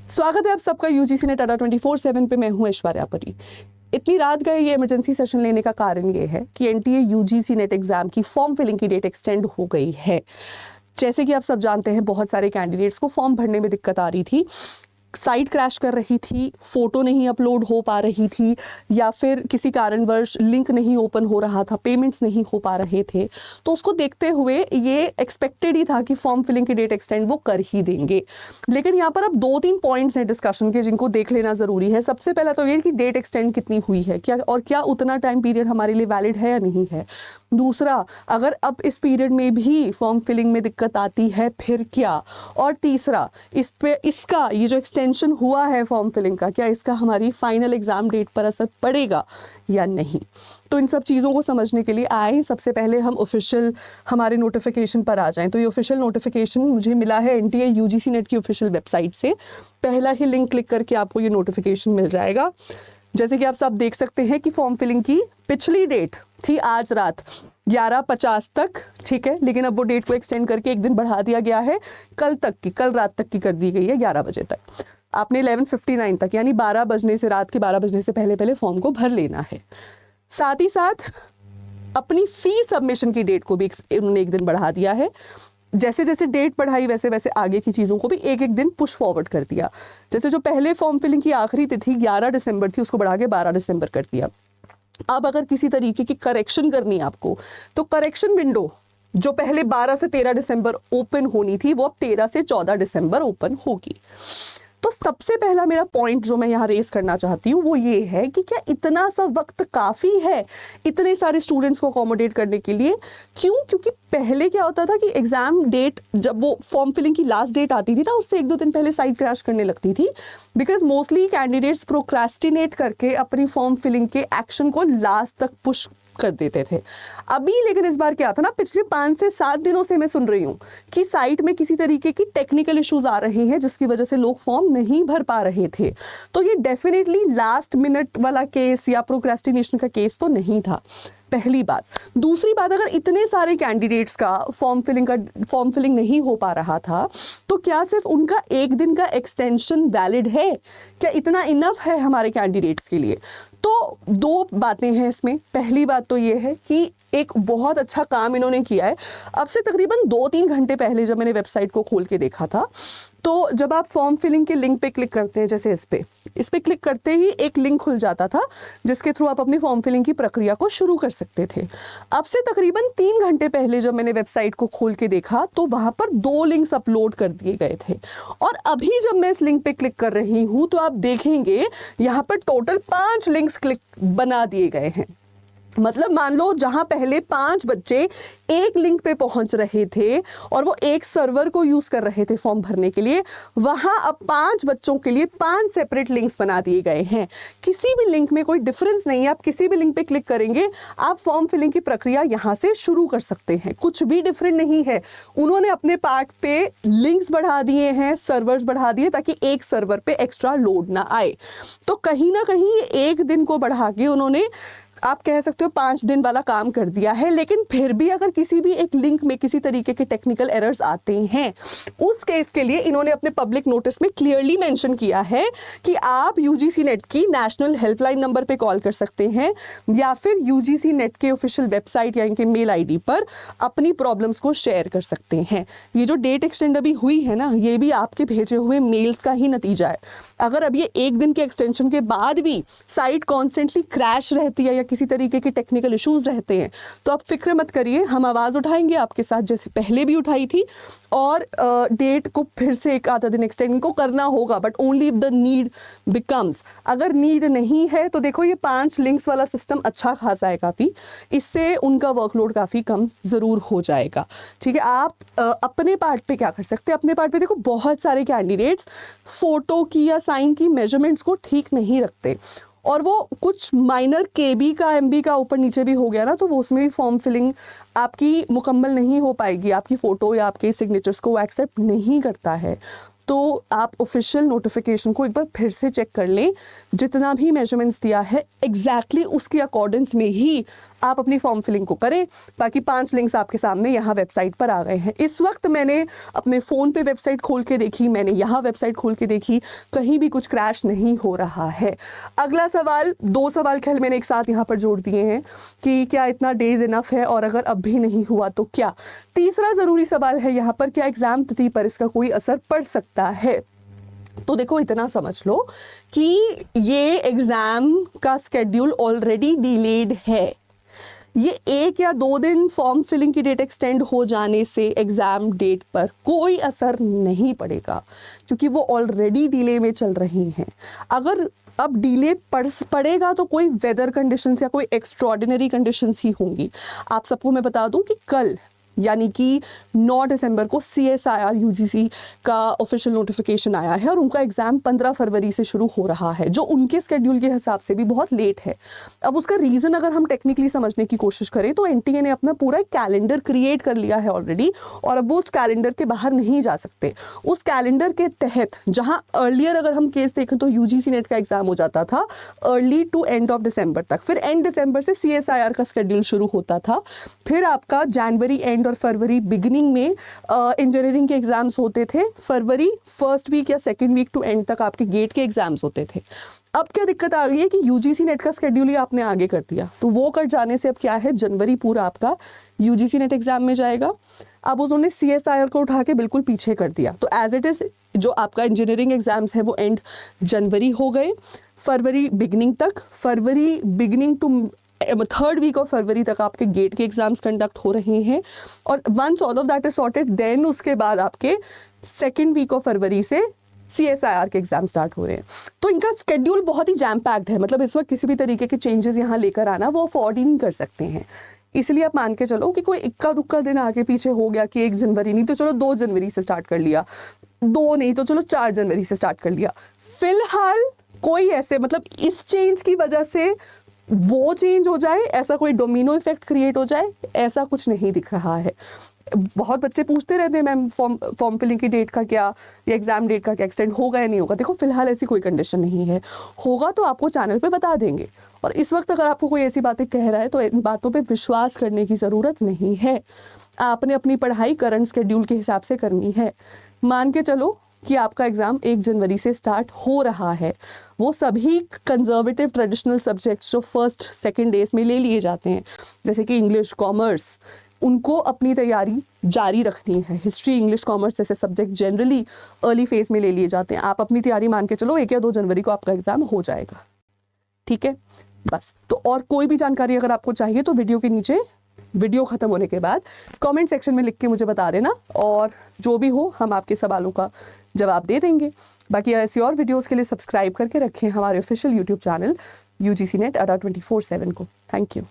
स्वागत है आप सबका यूजीसी नेट अड्डा 24/7 पे। मैं हूं ऐश्वर्या परी। इतनी रात गए ये इमरजेंसी सेशन लेने का कारण ये है कि एनटीए यूजीसी नेट एग्जाम की फॉर्म फिलिंग की डेट एक्सटेंड हो गई है। जैसे कि आप सब जानते हैं, बहुत सारे कैंडिडेट्स को फॉर्म भरने में दिक्कत आ रही थी, साइट क्रैश कर रही थी, फोटो नहीं अपलोड हो पा रही थी, या फिर किसी कारणवश लिंक नहीं ओपन हो रहा था, पेमेंट्स नहीं हो पा रहे थे। तो उसको देखते हुए ये एक्सपेक्टेड ही था कि फॉर्म फिलिंग की डेट एक्सटेंड वो कर ही देंगे। लेकिन यहाँ पर अब 2-3 पॉइंट्स हैं डिस्कशन के जिनको देख लेना ज़रूरी है। सबसे पहला तो ये कि डेट एक्सटेंड कितनी हुई है, क्या उतना टाइम पीरियड हमारे लिए वैलिड है या नहीं है। दूसरा, अगर अब इस पीरियड में भी फॉर्म फिलिंग में दिक्कत आती है फिर क्या। और तीसरा, इसका ये जो एक्सटेंशन हुआ है फॉर्म फिलिंग का, क्या इसका हमारी फाइनल एग्जाम डेट पर असर पड़ेगा या नहीं। तो इन सब चीज़ों को समझने के लिए आए सबसे पहले हम ऑफिशियल हमारे नोटिफिकेशन पर आ जाएं। तो ये ऑफिशियल नोटिफिकेशन मुझे मिला है एनटीए यूजीसी नेट की ऑफिशियल वेबसाइट से। पहला ही लिंक क्लिक करके आपको ये नोटिफिकेशन मिल जाएगा। जैसे कि आप सब देख सकते हैं कि फॉर्म फिलिंग की पिछली डेट थी आज रात 11:50 तक, ठीक है, लेकिन अब वो डेट को एक्सटेंड करके एक दिन बढ़ा दिया गया है, कल रात तक की कर दी गई है 11 बजे तक। आपने 11:59 तक यानी 12 बजने से, रात के 12 बजने से पहले पहले फॉर्म को भर लेना है। साथ ही साथ अपनी फी सबमिशन की डेट को भी उन्होंने एक दिन बढ़ा दिया है। जैसे जैसे डेट बढ़ाई वैसे वैसे आगे की चीज़ों को भी एक एक दिन पुश फॉरवर्ड कर दिया। जैसे जो पहले फॉर्म फिलिंग की आखिरी तिथि 11 दिसंबर थी, उसको बढ़ा के 12 दिसंबर कर दिया। अब अगर किसी तरीके की करेक्शन करनी है आपको, तो करेक्शन विंडो जो पहले 12 से 13 दिसंबर ओपन होनी थी, वो अब 13 से 14 दिसंबर ओपन होगी। तो सबसे पहला मेरा पॉइंट जो मैं यहाँ रेस करना चाहती हूँ वो ये है कि क्या इतना सा वक्त काफ़ी है इतने सारे स्टूडेंट्स को अकोमोडेट करने के लिए। क्यों? क्योंकि पहले क्या होता था कि एग्जाम डेट जब वो फॉर्म फिलिंग की लास्ट डेट आती थी ना, उससे 1-2 दिन पहले साइट क्रैश करने लगती थी, बिकॉज मोस्टली कैंडिडेट्स प्रोक्रेस्टिनेट करके अपनी फॉर्म फिलिंग के एक्शन को लास्ट तक पुश कर देते थे। अभी लेकिन इस बार क्या था ना, पिछले 5 से 7 दिनों से मैं सुन रही हूँ कि साइट में किसी तरीके की टेक्निकल इश्यूज आ रहे हैं जिसकी वजह से लोग फॉर्म नहीं भर पा रहे थे। तो ये डेफिनेटली लास्ट मिनट वाला केस या प्रोक्रेस्टिनेशन का केस तो नहीं था, पहली बात। दूसरी बात, अगर इतने सारे कैंडिडेट्स का फॉर्म फिलिंग नहीं हो पा रहा था, तो क्या सिर्फ उनका एक दिन का एक्सटेंशन वैलिड है? क्या इतना इनफ है हमारे कैंडिडेट्स के लिए? तो 2 बातें हैं इसमें। पहली बात तो ये है कि एक बहुत अच्छा काम इन्होंने किया है। अब से तकरीबन 2-3 घंटे पहले जब मैंने वेबसाइट को खोल के देखा था, तो जब आप फॉर्म फिलिंग के लिंक पे क्लिक करते हैं, जैसे इस पे क्लिक करते ही एक लिंक खुल जाता था जिसके थ्रू आप अपनी फॉर्म फिलिंग की प्रक्रिया को शुरू कर सकते थे। अब से तकरीबन 3 घंटे पहले जब मैंने वेबसाइट को खोल के देखा, तो वहाँ पर 2 लिंक्स अपलोड कर दिए गए थे। और अभी जब मैं इस लिंक पे क्लिक कर रही हूँ तो आप देखेंगे यहाँ पर टोटल 5 लिंक्स क्लिक बना दिए गए हैं। मतलब मान लो जहां पहले 5 बच्चे एक लिंक पे पहुंच रहे थे और वो एक सर्वर को यूज कर रहे थे फॉर्म भरने के लिए, वहां अब 5 बच्चों के लिए 5 सेपरेट लिंक्स बना दिए गए हैं। किसी भी लिंक में कोई डिफरेंस नहीं है। आप किसी भी लिंक पे क्लिक करेंगे, आप फॉर्म फिलिंग की प्रक्रिया यहां से शुरू कर सकते हैं। कुछ भी डिफरेंट नहीं है। उन्होंने अपने पार्ट पे लिंक्स बढ़ा दिए हैं, सर्वर्स बढ़ा दिए ताकि एक सर्वर पे एक्स्ट्रा लोड ना आए। तो कहीं ना कहीं एक दिन को बढ़ा के उन्होंने, आप कह सकते हो, 5 दिन वाला काम कर दिया है। लेकिन फिर भी अगर किसी भी एक लिंक में किसी तरीके के टेक्निकल एरर्स आते हैं, उस केस के लिए इन्होंने अपने पब्लिक नोटिस में क्लियरली मेंशन किया है कि आप यूजीसी नेट की नेशनल हेल्पलाइन नंबर पे कॉल कर सकते हैं या फिर यूजीसी नेट के ऑफिशियल वेबसाइट या इनके मेल आईडी पर अपनी प्रॉब्लम्स को शेयर कर सकते हैं। ये जो डेट एक्सटेंड अभी हुई है ना, ये भी आपके भेजे हुए मेल्स का ही नतीजा है। अगर अब ये एक दिन के एक्सटेंशन के बाद भी साइट कॉन्स्टेंटली क्रैश रहती है या किसी तरीके के टेक्निकल इश्यूज रहते हैं, तो आप फिक्र मत करिए, हम आवाज़ उठाएंगे आपके साथ जैसे पहले भी उठाई थी। और डेट को फिर से 1 आधा दिन एक्सटेंड को करना होगा, but only if the need becomes. अगर नीड नहीं है तो देखो, ये 5 लिंक्स वाला सिस्टम अच्छा खासा है काफ़ी, इससे उनका वर्कलोड काफ़ी कम ज़रूर हो जाएगा। ठीक है, आप अपने पार्ट पे क्या कर सकते हैं? अपने पार्ट पे देखो, बहुत सारे कैंडिडेट्स फोटो की या साइन की मेजरमेंट्स को ठीक नहीं रखते, और वो कुछ माइनर केबी का, एमबी का ऊपर नीचे भी हो गया ना, तो वो उसमें भी फॉर्म फिलिंग आपकी मुकम्मल नहीं हो पाएगी। आपकी फ़ोटो या आपके सिग्नेचर्स को वो एक्सेप्ट नहीं करता है। तो आप ऑफिशियल नोटिफिकेशन को एक बार फिर से चेक कर लें, जितना भी मेजरमेंट्स दिया है एग्जैक्टली उसके अकॉर्डेंस में ही आप अपनी फॉर्म फिलिंग को करें। बाकी 5 लिंक्स आपके सामने यहाँ वेबसाइट पर आ गए हैं। इस वक्त मैंने अपने फ़ोन पे वेबसाइट खोल के देखी, मैंने यहाँ वेबसाइट खोल के देखी, कहीं भी कुछ क्रैश नहीं हो रहा है। अगला सवाल, 2 सवाल ख्याल मैंने एक साथ यहाँ पर जोड़ दिए हैं कि क्या इतना डेज इनफ है, और अगर अब भी नहीं हुआ तो क्या। तीसरा ज़रूरी सवाल है यहाँ पर, क्या एग्ज़ाम तिथि पर इसका कोई असर पड़ सकता है। तो देखो इतना समझ लो कि ये एग्ज़ाम का स्केड्यूल ऑलरेडी डिलेड है। ये 1 या 2 दिन फॉर्म फिलिंग की डेट एक्सटेंड हो जाने से एग्ज़ाम डेट पर कोई असर नहीं पड़ेगा, क्योंकि वो ऑलरेडी डिले में चल रही हैं। अगर अब डिले पड़ेगा तो कोई वेदर कंडीशंस या कोई एक्स्ट्रॉर्डिनरी कंडीशंस ही होंगी। आप सबको मैं बता दूं कि कल यानी कि 9 दिसंबर को CSIR UGC का ऑफिशियल नोटिफिकेशन आया है और उनका एग्ज़ाम 15 फरवरी से शुरू हो रहा है, जो उनके स्केड्यूल के हिसाब से भी बहुत लेट है। अब उसका रीज़न अगर हम टेक्निकली समझने की कोशिश करें तो NTA ने अपना पूरा कैलेंडर क्रिएट कर लिया है ऑलरेडी, और अब वो उस कैलेंडर के बाहर नहीं जा सकते। उस कैलेंडर के तहत जहाँ अर्लियर अगर हम केस देखें तो UGC नेट का एग्ज़ाम हो जाता था early to end of December तक, फिर एंड दिसंबर से CSIR का स्केड्यूल शुरू होता था, फिर आपका जनवरी एंड और फरवरी बिगिनिंग में इंजीनियरिंग के एग्जाम्स होते थे, फरवरी फर्स्ट वीक या सेकंड वीक टू एंड तक आपके गेट के एग्जाम्स होते थे। अब क्या दिक्कत आ गई है कि UGC नेट का स्केड्यूल ही आपने आगे कर दिया, तो वो कट जाने से अब क्या है, जनवरी पूरा आपका UGC नेट एग्जाम में जाएगा। अब उन्होंने CSIR को उठा के बिल्कुल पीछे कर दिया, तो एज इट इज जो आपका इंजीनियरिंग एग्जाम्स है वो एंड जनवरी हो गए, फरवरी बिगिनिंग तक, फरवरी beginning to 3rd week of फरवरी तक आपके गेट के एग्जाम्स कंडक्ट हो रहे हैं, और once all of that is sorted then उसके बाद आपके 2nd वीक ऑफ फरवरी से CSIR के एग्जाम स्टार्ट हो रहे हैं। तो इनका स्केड्यूल बहुत ही जैम पैक्ड है, मतलब इस वक्त किसी भी तरीके के चेंजेस यहाँ लेकर आना वो अफोर्ड ही नहीं कर सकते हैं। इसलिए आप मान के चलो कि कोई इक्का दुक्का दिन आगे पीछे हो गया कि 1 जनवरी नहीं तो चलो 2 जनवरी से स्टार्ट कर लिया, 2 नहीं तो चलो 4 जनवरी से स्टार्ट कर लिया। फिलहाल कोई ऐसे मतलब इस चेंज की वजह से वो चेंज हो जाए, ऐसा कोई डोमिनो इफेक्ट क्रिएट हो जाए, ऐसा कुछ नहीं दिख रहा है। बहुत बच्चे पूछते रहते हैं मैम फॉर्म फिलिंग की डेट का क्या, या एग्जाम डेट का क्या एक्सटेंड होगा या नहीं होगा। देखो फिलहाल ऐसी कोई कंडीशन नहीं है, होगा तो आपको चैनल पे बता देंगे। और इस वक्त अगर आपको कोई ऐसी बातें कह रहा है तो इन बातों पे विश्वास करने की ज़रूरत नहीं है। आपने अपनी पढ़ाई करंट स्केड्यूल के हिसाब से करनी है। मान के चलो कि आपका एग्ज़ाम 1 जनवरी से स्टार्ट हो रहा है, वो सभी कंजर्वेटिव ट्रेडिशनल सब्जेक्ट्स जो फर्स्ट सेकंड डेज में ले लिए जाते हैं, जैसे कि इंग्लिश, कॉमर्स, उनको अपनी तैयारी जारी रखनी है। हिस्ट्री, इंग्लिश, कॉमर्स जैसे सब्जेक्ट जनरली अर्ली फेज में ले लिए जाते हैं। आप अपनी तैयारी मान के चलो 1 या 2 जनवरी को आपका एग्ज़ाम हो जाएगा, ठीक है बस। तो और कोई भी जानकारी अगर आपको चाहिए तो वीडियो के नीचे, वीडियो ख़त्म होने के बाद कमेंट सेक्शन में लिख के मुझे बता देना, और जो भी हो हम आपके सवालों का जवाब दे देंगे। बाकी ऐसी और वीडियोस के लिए सब्सक्राइब करके रखें हमारे official YouTube channel UGC net अड्डा 24/7 को। Thank you.